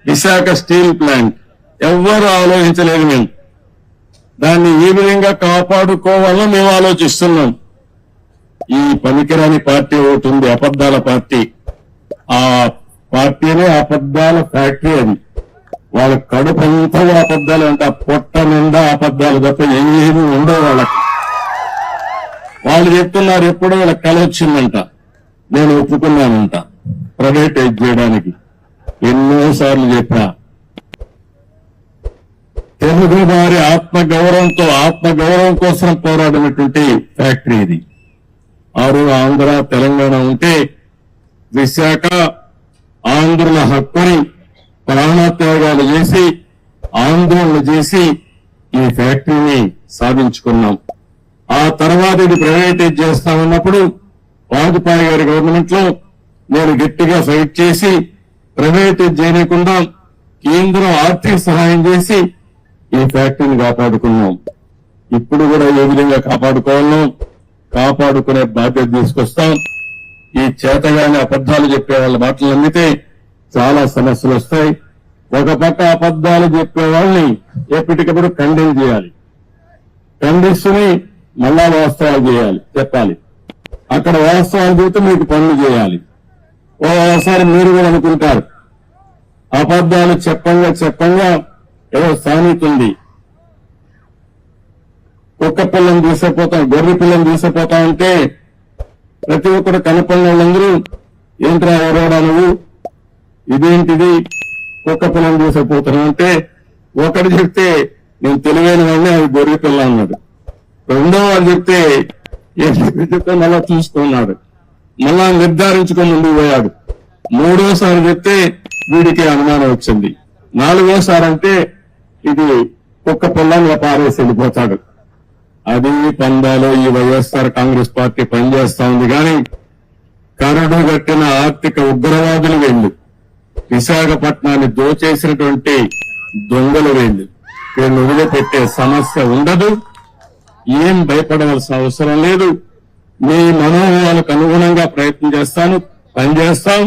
Visakha steel plant ఎవ్వరు ఆలోచించలేదు. మేము దాన్ని ఏ విధంగా కాపాడుకోవాలో మేము ఆలోచిస్తున్నాం. ఈ పనికిరాని పార్టీ ఒకటి ఉంది, అబద్దాల పార్టీ. ఆ పార్టీనే అబద్దాల ఫ్యాక్టరీ. అది వాళ్ళ కడుపు అంతా అబద్దాలు అంట, పొట్ట నిండా అబద్దాలు తప్ప ఏమీ ఉండవు వాళ్ళకి. వాళ్ళు చెప్తున్నారు ఎప్పుడో వీళ్ళకి కల వచ్చిందంట, నేను ఒప్పుకున్నానంట ప్రైవేటైజ్ చేయడానికి. ఎన్నోసార్లు చెప్పా. తెలుగు వారి ఆత్మగౌరవం కోసం పోరాడినటువంటి ఫ్యాక్టరీ ఇది. ఆంధ్ర తెలంగాణ ఉంటే విశాఖ ఆంధ్రుల హక్కుని ప్రాణత్యాగాలు చేసి ఆందోళన చేసి ఈ ఫ్యాక్టరీని సాధించుకున్నాం. ఆ తర్వాత ఇది ప్రైవేటైజ్ చేస్తామన్నప్పుడు వాజ్పేయి గారి గవర్నమెంట్ లో నేను గట్టిగా ఫైట్ చేసి ప్రైవేటైజ్ చేయకుండా కేంద్రం ఆర్థిక సహాయం చేసి ఈ ఫ్యాక్టరీని కాపాడుకున్నాం. ఇప్పుడు కూడా ఏ విధంగా కాపాడుకునే బాధ్యత తీసుకొస్తాం. ఈ చేతగానే అబద్దాలు చెప్పే వాళ్ళ మాటలు నమ్మితే చాలా సమస్యలు వస్తాయి. ఒక పక్క అబద్దాలు చెప్పే వాళ్ళని ఎప్పటికప్పుడు ఖండన చేయాలి, ఖండిస్తుని మళ్ళా వాస్తవాలు చెప్పాలి. అక్కడ వాస్తవాలు చెబితే మీకు పనులు చేయాలి. ఓసారి మీరు కూడా అనుకుంటారు అబద్దాలు చెప్పంగా ఏదో సామెత ఉంది, కుక్క పిల్లని తీసుకుపోతాం గొర్రె పిల్లని తీసుకుపోతా ఉంటే ప్రతి ఒక్కరు కనపడిన వాళ్ళందరూ ఏంట్రా ఎవరోడా నువ్వు, ఇదేంటిది కుక్క పిల్లని తీసుకుపోతున్నావు అంటే ఒకటి చెప్తే నేను తెలివైన వాడిని అది గొర్రె పిల్ల అన్నాడు. రెండో వాడు చెప్తే చెప్తే మళ్ళా చూసుకున్నాడు, మళ్ళా నిర్ధారించుకొని ముందుకు పోయాడు. మూడోసారి చెప్తే వీడికి అనుమానం వచ్చింది. నాలుగోసారి అంటే ఇది కుక్క పిల్లని పారేసి వెళ్ళిపోతాడు. అది పందాలో ఈ వైఎస్ఆర్ కాంగ్రెస్ పార్టీ పనిచేస్తా ఉంది. కానీ కరడు కట్టిన ఆర్థిక ఉగ్రవాదులు వీళ్ళు, విశాఖపట్నాన్ని దోచేసినటువంటి దొంగలు వీళ్ళు వదిలిపెట్టే సమస్య ఉండదు. ఏం భయపడవలసిన అవసరం లేదు. మీ మనోభావాలకు అనుగుణంగా పనిచేస్తాం.